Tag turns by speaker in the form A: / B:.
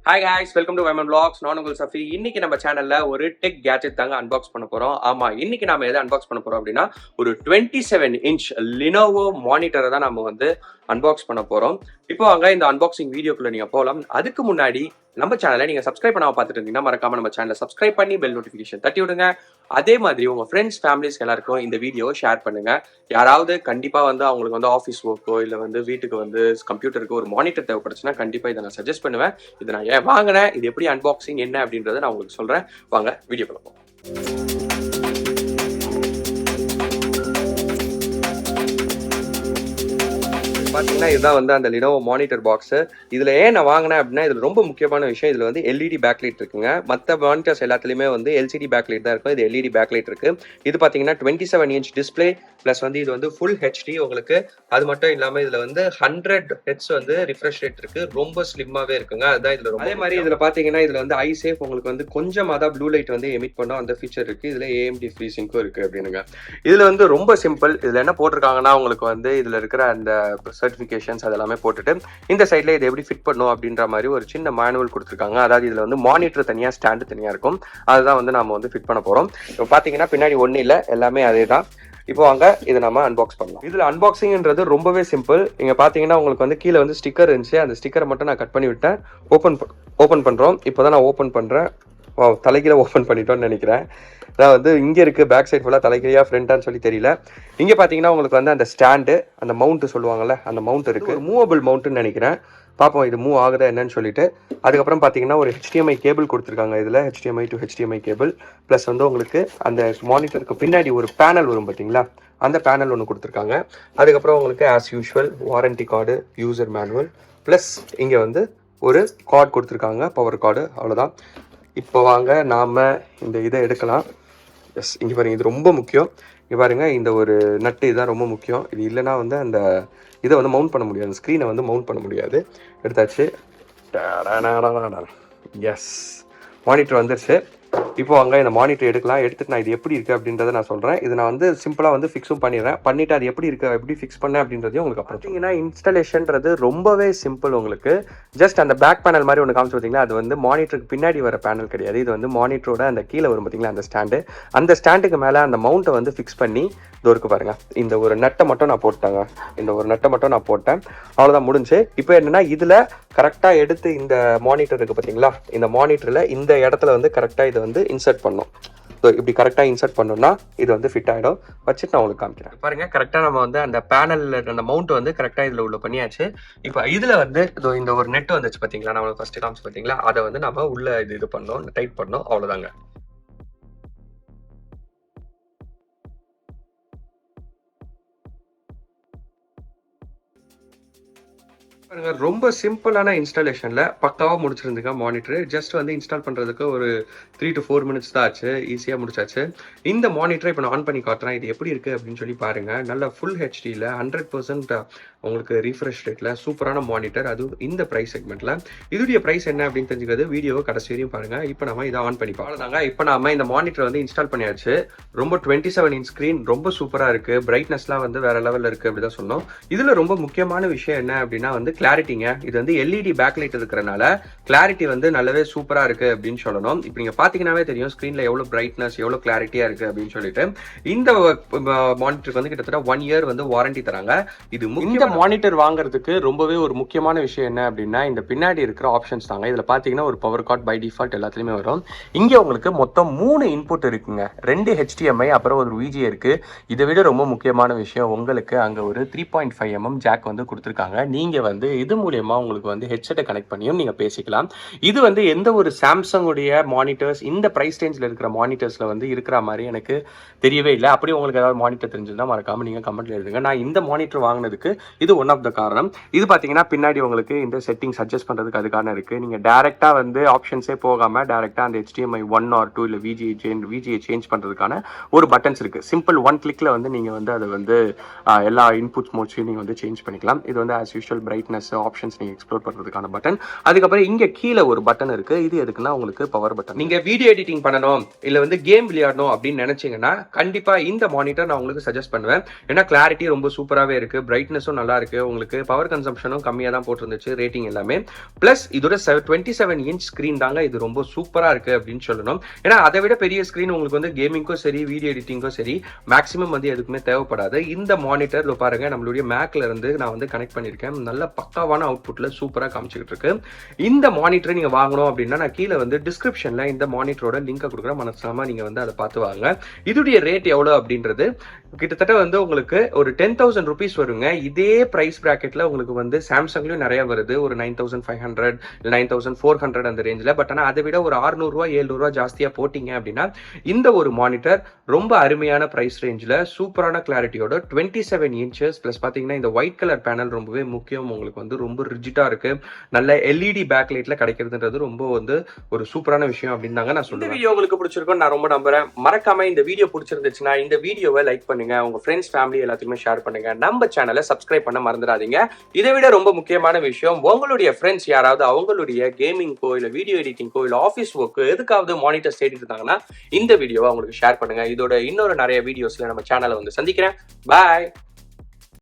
A: Hi guys, welcome to Vaiman vlogs. நான் உங்கள் சஃபி. இன்னைக்கு நம்ம சேனல்ல ஒரு டெக் கேஜெட் தாங்க அன்பாக்ஸ் பண்ண போறோம். ஆமா, இன்னைக்கு நாம எதை அன்பாக்ஸ் பண்ண போறோம் அப்படின்னா ஒரு 27 இன்ச் லினோவோ மானிட்டரை தான் நம்ம வந்து அன்பாக்ஸ் பண்ண போறோம். இப்போ அங்க இந்த அன்பாக்சிங் வீடியோக்குள்ள நீங்க போகலாம். அதுக்கு முன்னாடி நம்ம சேனலை நீங்க சப்ஸ்கிரைப் பண்ணாம பார்த்துட்டு இருந்தீங்கன்னா மறக்காம நம்ம சேனலை சப்ஸ்கிரைப் பண்ணி பெல் நோட்டிஃபிகேஷன் தட்டி விடுங்க. அதே மாதிரி உங்க ஃப்ரெண்ட்ஸ் ஃபேமிலிஸ் எல்லாருக்கும் இந்த வீடியோவை ஷேர் பண்ணுங்க. யாராவது கண்டிப்பா வந்து அவங்களுக்கு வந்து ஆஃபீஸ் ஒர்க்கோ இல்லை வந்து வீட்டுக்கு வந்து கம்ப்யூட்டருக்கு ஒரு மானிட்டர் தேவைப்படுச்சுன்னா கண்டிப்பா இதை நான் சஜஸ்ட் பண்ணுவேன். இதை நான் ஏன் வாங்கினேன், இது எப்படி அன்பாக்சிங் என்ன அப்படின்றத நான் உங்களுக்கு சொல்றேன். வாங்க வீடியோக்குள்ள போவோம். பார்த்தீங்கன்னா இதுதான் வந்து அந்த லினோவோ மானிட்டர் பாக்ஸ். இதில் ஏன் நான் வாங்கினேன் அப்படின்னா இதில் ரொம்ப முக்கியமான விஷயம், இதில் வந்து எல்இடி பேக்லைட் இருக்குங்க. மற்ற மானிட்டர்ஸ் எல்லாத்துலேயுமே வந்து எல்சிடி பேக்லைட் தான் இருக்கும், இது எல்இடி பேக்லைட் இருக்கு. இது பார்த்தீங்கன்னா 27 இன்ச் டிஸ்பிளே ப்ளஸ் வந்து இது வந்து ஃபுல் ஹெச்டி உங்களுக்கு. அது மட்டும் இல்லாமல் இதில் வந்து 100 ஹெட்ஸ் வந்து ரிஃப்ரெஷ் ரேட் இருக்கு, ரொம்ப ஸ்லிம்மாகவே இருக்குங்க. அதுதான் இதில் ரொம்ப. அதே மாதிரி இதில் பார்த்தீங்கன்னா இதில் வந்து ஐ சேஃப் உங்களுக்கு வந்து கொஞ்சமாக தான் ப்ளூ லைட் வந்து எமிட் பண்ணோம், அந்த ஃபீச்சர் இருக்கு. இதில் ஏஎம்டி ஃப்ரீ சிங்க்கும் இருக்கு அப்படின்னுங்க. இதில் வந்து ரொம்ப சிம்பிள். இதில் என்ன போட்டிருக்காங்கன்னா உங்களுக்கு வந்து இதில் இருக்கிற அந்த சர்டிஃபிகேஷன்ஸ் அதெல்லாமே போட்டுட்டு இந்த சைடில் இதை எப்படி ஃபிட் பண்ணும் அப்படின்ற மாதிரி ஒரு சின்ன மேனுவல் கொடுத்துருக்காங்க. அதாவது இதில் வந்து மானிட்டர் தனியாக ஸ்டாண்டு தனியாக இருக்கும், அதுதான் வந்து நம்ம வந்து ஃபிட் பண்ண போகிறோம். இப்போ பார்த்தீங்கன்னா பின்னாடி ஒன்றும் இல்லை, எல்லாமே அதே தான். இப்போ அங்கே இதை நம்ம அன்பாக்ஸ் பண்ணலாம். இதில் அன்பாக்சிங்ன்றது ரொம்பவே சிம்பிள். இங்கே பார்த்தீங்கன்னா உங்களுக்கு வந்து கீழே வந்து ஸ்டிக்கர் இருந்துச்சு, அந்த ஸ்டிக்கரை மட்டும் நான் கட் பண்ணி விட்டேன். ஓப்பன் பண்ணுறோம். இப்போ தான் நான் ஓப்பன் பண்ணுறேன். தலைகீழ ஓப்பன் பண்ணிட்டோன்னு நினைக்கிறேன். அதான் வந்து இங்கே இருக்குது, பேக் சைட் ஃபுல்லாக தலைகீழா ஃப்ரண்ட்டான்னு சொல்லி தெரியல. இங்கே பார்த்தீங்கன்னா உங்களுக்கு வந்து அந்த ஸ்டாண்டு, அந்த மவுண்ட்டு சொல்லுவாங்கள்ல, அந்த மவுண்ட் இருக்குது. மூவபிள் மவுண்ட்டுன்னு நினைக்கிறேன். பார்ப்போம் இது மூவ் ஆகுதா என்னன்னு சொல்லிட்டு. அதுக்கப்புறம் பார்த்தீங்கன்னா ஒரு HDMI கேபிள் கொடுத்துருக்காங்க. இதில் HDMI to HDMI cable plus வந்து உங்களுக்கு அந்த மானிட்டருக்கு பின்னாடி ஒரு பேனல் வரும் பார்த்தீங்களா, அந்த பேனல் ஒன்று கொடுத்துருக்காங்க. அதுக்கப்புறம் உங்களுக்கு as usual warranty card, user manual plus இங்கே வந்து ஒரு கார்டு கொடுத்துருக்காங்க, பவர் கார்டு. அவ்வளோதான். இப்போ வாங்க நாம் இந்த இதை எடுக்கலாம். எஸ், இங்கே பாருங்கள், இது ரொம்ப முக்கியம். இங்கே பாருங்கள், இந்த ஒரு நட்டு இதுதான் ரொம்ப முக்கியம். இது இல்லைனா வந்து அந்த இதை வந்து மவுண்ட் பண்ண முடியாது, ஸ்க்ரீனை வந்து மவுண்ட் பண்ண முடியாது. எடுத்தாச்சு. எஸ், மானிட்டர் வந்துருச்சு. இப்போ அங்கே இந்த மானிட்டர் எடுக்கலாம். எடுத்துட்டு நான் இது எப்படி இருக்குது அப்படின்றத நான் சொல்கிறேன். இது நான் வந்து சிம்பிளாக வந்து ஃபிக்ஸும் பண்ணிடுறேன். பண்ணிவிட்டு அது எப்படி இருக்குது, எப்படி ஃபிக்ஸ் பண்ணேன் அப்படின்றதையும் உங்களுக்கு அப்புறம். பார்த்தீங்கன்னா இன்ஸ்டாலேஷன்றது ரொம்பவே சிம்பிள். உங்களுக்கு ஜஸ்ட் அந்த பேக் பேனல் மாதிரி ஒன்று காமிச்சு பார்த்தீங்களா, அது வந்து மானிட்டருக்கு பின்னாடி வர பேனல் கிடையாது. இது வந்து மானிட்டரோட அந்த கீழே வரும் பார்த்தீங்களா அந்த ஸ்டாண்டு, அந்த ஸ்டாண்டுக்கு மேலே அந்த மவுண்ட்டை வந்து ஃபிக்ஸ் பண்ணி இருக்கு பாருங்கள். இந்த ஒரு நட்டை மட்டும் நான் போட்டேங்க, இந்த ஒரு நட்டை மட்டும் நான் போட்டேன். அவ்வளோதான், முடிஞ்சு. இப்போ என்னென்னா இதில் கரெக்டாக எடுத்து இந்த மானிட்டர் இருக்குது பார்த்தீங்களா, இந்த மானிட்டரில் இந்த இடத்துல வந்து கரெக்டாக இதை வந்து இன்சர்ட் பண்ணோம். ஸோ இப்படி கரெக்டாக இன்சர்ட் பண்ணோம்னா இது வந்து ஃபிட் ஆகிடும். வச்சுட்டு நான் உங்களுக்கு காமிக்கிறேன். பாருங்கள், கரெக்டாக நம்ம வந்து அந்த பேனலில் அந்த மவுண்ட் வந்து கரெக்டாக இதில் உள்ள பண்ணியாச்சு. இப்போ இதில் வந்து இந்த ஒரு நெட் வந்துச்சு பார்த்தீங்களா, நம்ம ஃபஸ்ட்டு காமிச்சு பார்த்தீங்களா, அதை வந்து நம்ம உள்ள இது பண்ணோம், டைட் பண்ணோம். அவ்வளோதாங்க. ரொம்ப சிம்பிளான இன்ஸ்டாலேஷன்ல பக்காவா முடிச்சிருந்துங்க மானிட்டர். ஜஸ்ட் வந்து இன்ஸ்டால் பண்றதுக்கு ஒரு 3 to 4 மினிட்ஸ் தான் ஆச்சு, ஈஸியா முடிச்சாச்சு. இந்த மானிட்டரை இப்போ நான் ஆன் பண்ணி காட்டுறேன், இது எப்படி இருக்கு அப்படின்னு சொல்லி பாருங்க. நல்ல ஃபுல் ஹெச்டியில் 100% உங்களுக்கு ரீஃப்ரெஷ் ரேட்ல சூப்பரான மானிட்டர், அதுவும் இந்த பிரைஸ் செக்மெண்ட்ல. இதோடைய பிரைஸ் என்ன அப்படின்னு தெரிஞ்சுக்கிறது வீடியோவை கடைசி வரையும் பாருங்க. இப்போ நம்ம இதை ஆன் பண்ணி பார்க்கலாங்க. இப்போ நாம இந்த மானிட்டர் வந்து இன்ஸ்டால் பண்ணியாச்சு. ரொம்ப 27 இன்ச் ஸ்க்ரீன், ரொம்ப சூப்பரா இருக்கு. பிரைட்னஸ்லாம் வந்து வேற லெவல்ல இருக்கு அப்படிதான் சொன்னோம். இதுல ரொம்ப முக்கியமான விஷயம் என்ன அப்படின்னா வந்து கிளாரிட்டிங்க. இது வந்து எல்இடி பேக்லைட் இருக்கிறனால கிளாரிட்டி வந்து நல்லாவே சூப்பரா இருக்கு அப்படின்னு சொல்லணும். இப்போ நீங்க பாத்தீங்கன்னாவே தெரியும் ஸ்கிரீன்ல எவ்வளவு பிரைட்னஸ், எவ்வளவு கிளாரிட்டியா இருக்கு அப்படின்னு சொல்லிட்டு. இந்த மானிட்டருக்கு வந்து கிட்டத்தட்ட 1 இயர் வந்து வாரண்டி தராங்க. இது இந்த மானிட்டர் வாங்குறதுக்கு ரொம்பவே ஒரு முக்கியமான விஷயம் என்ன அப்படின்னா இந்த பின்னாடி இருக்கிற ஆப்ஷன்ஸ் தாங்க. இதுல பாத்தீங்கன்னா ஒரு பவர் கார்டு பை டிஃபால்ட் எல்லாத்துலயுமே வரும். இங்க உங்களுக்கு மொத்தம் 3 இன்புட் இருக்குங்க, 2 HDMI அப்புறம் ஒரு VGA இருக்கு. இதை விட ரொம்ப முக்கியமான விஷயம், உங்களுக்கு அங்க ஒரு 3.5 mm ஜாக் வந்து கொடுத்துருக்காங்க. நீங்க வந்து இது மூலமா உங்களுக்கு வந்து ஹெட்செட்டை கனெக்ட் பண்ணியும் நீங்க பேசிக்கலாம். இது வந்து எந்த ஒரு சாம்சங் உடைய மானிட்டர்ஸ் இந்த பிரைஸ் ரேஞ்சில் இருக்கிற மானிட்டர்ஸ்ல வந்து இருக்கிற மாதிரி எனக்கு தெரியவே இல்லை. அப்படி உங்களுக்கு ஏதாவது மானிட்டர் தெரிஞ்சிருந்தா மறக்காம நீங்க கமெண்ட்ல எழுதுங்க. நான் இந்த மானிட்டர் வாங்கினதுக்கு இது ஒன் ஆஃப் த காரணம். இது பாத்தீங்கன்னா பின்னாடி உங்களுக்கு இந்த செட்டிங்ஸ் அட்ஜஸ்ட் பண்றதுக்கு அதுக்கான இருக்கு. நீங்க டைரக்டா வந்து ஆப்ஷன்ஸே போகாம டைரக்டா அந்த HDMI 1 or 2 இல்ல VGA சேஞ்ச் பண்றதுக்கான ஒரு பட்டன்ஸ் இருக்கு. சிம்பிள் 1 கிளிக்ல வந்து நீங்க வந்து அதை வந்து எல்லா இன்புட்ஸ் மோட்ஸையும் நீங்க வந்து சேஞ்ச் பண்ணிக்கலாம். இது வந்து as usual brightness brightness options நீங்கள் எக்ஸ்ப்ளோர் பண்ணுறதுக்கான பட்டன். அதுக்கப்புறம் இங்கே கீழே ஒரு பட்டன் இருக்குது. இது எதுக்குன்னா உங்களுக்கு பவர் பட்டன். நீங்கள் வீடியோ எடிட்டிங் பண்ணணும் இல்லை வந்து கேம் விளையாடணும் அப்படின்னு நினச்சிங்கன்னா கண்டிப்பாக இந்த மானிட்டர் நான் உங்களுக்கு சஜஸ்ட் பண்ணுவேன். ஏன்னா கிளாரிட்டி ரொம்ப சூப்பராகவே இருக்குது, பிரைட்னஸும் நல்லா இருக்குது, உங்களுக்கு பவர் கன்சம்ஷனும் கம்மியாக தான் போட்டிருந்துச்சு ரேட்டிங் எல்லாமே. ப்ளஸ் இதோட 27 இன்ச் ஸ்க்ரீன் தாங்க, இது ரொம்ப சூப்பராக இருக்குது அப்படின்னு சொல்லணும். ஏன்னா அதை விட பெரிய ஸ்க்ரீன் உங்களுக்கு வந்து கேமிங்க்கும் சரி வீடியோ எடிட்டிங்கும் சரி மேக்ஸிமம் வந்து எதுக்குமே தேவைப்படாது. இந்த மானிட்டர் பாருங்க நம்மளுடைய மேக்ல இருந்து நான் வந்து கனெக்ட் பண்ணியிருக்கேன். நல்ல பக்காவான அவுட்புட்ல சூப்பராக காமிச்சிக்கிட்டு இருக்கு. இந்த மானிட்டரை நீங்கள் வாங்கணும் அப்படின்னா நான் கீழே வந்து டிஸ்கிரிப்ஷனில் இந்த மானிட்டரோட லிங்கை கொடுக்குறேன், மனசாம நீங்கள் வந்து அதை பார்த்து வாங்க. இதுடைய ரேட் எவ்வளோ அப்படின்றது கிட்டத்தட்ட வந்து உங்களுக்கு ஒரு 10,000 rupees வருங்க. இதே பிரைஸ் பிராக்கெட்ல உங்களுக்கு வந்து சாம்சங்லயும் நிறைய வருது, ஒரு 9,500 9,400 அந்த ரேஞ்சில். பட் ஆனால் அதை விட ஒரு 600 ரூபா 700 ரூபா ஜாஸ்தியாக போட்டிங்க அப்படின்னா இந்த ஒரு மானிட்டர் ரொம்ப அருமையான பிரைஸ் ரேஞ்சில் சூப்பரான கிளாரிட்டியோட 27 இன்ச்சஸ் ப்ளஸ் பார்த்தீங்கன்னா இந்த ஒயிட் கலர் பேனல் ரொம்பவே முக்கியம். உங்களுக்கு வந்து ரொம்ப ரிஜிட்டாக இருக்கு, நல்ல எல்இடி பேக் லைட்ல கிடைக்கிறதுன்றது ரொம்ப வந்து ஒரு சூப்பரான விஷயம் அப்படின்னு தாங்க நான் சொல்லுவேன். வீடியோ உங்களுக்கு பிடிச்சிருக்கும் நான் ரொம்ப நம்புறேன். மறக்காம இந்த வீடியோ பிடிச்சிருந்துச்சுன்னா இந்த வீடியோவை லைக் பண்ணுங்க, உங்க ஃப்ரெண்ட்ஸ் ஃபேமிலி எல்லாத்துக்குமே ஷேர் பண்ணுங்க, நம்ம சேனலை சப்ஸ்கிரைப் பண்ண மறந்துடாதீங்க. இதை விட ரொம்ப முக்கியமான விஷயம், உங்களுடைய ஃப்ரெண்ட்ஸ் யாராவது அவங்களுடைய கேமிங்கோ இல்லை வீடியோ எடிட்டிங்கோ இல்லை ஆஃபீஸ் ஒர்க்கு எதுக்காவது மானிட்டர் தேடிட்டு இருந்தாங்கன்னா இந்த வீடியோவை அவங்களுக்கு ஷேர் பண்ணுங்க. இதோட இன்னொரு நிறைய வீடியோஸ்ல நம்ம சேனலை வந்து சந்திக்கிறேன். பாய்.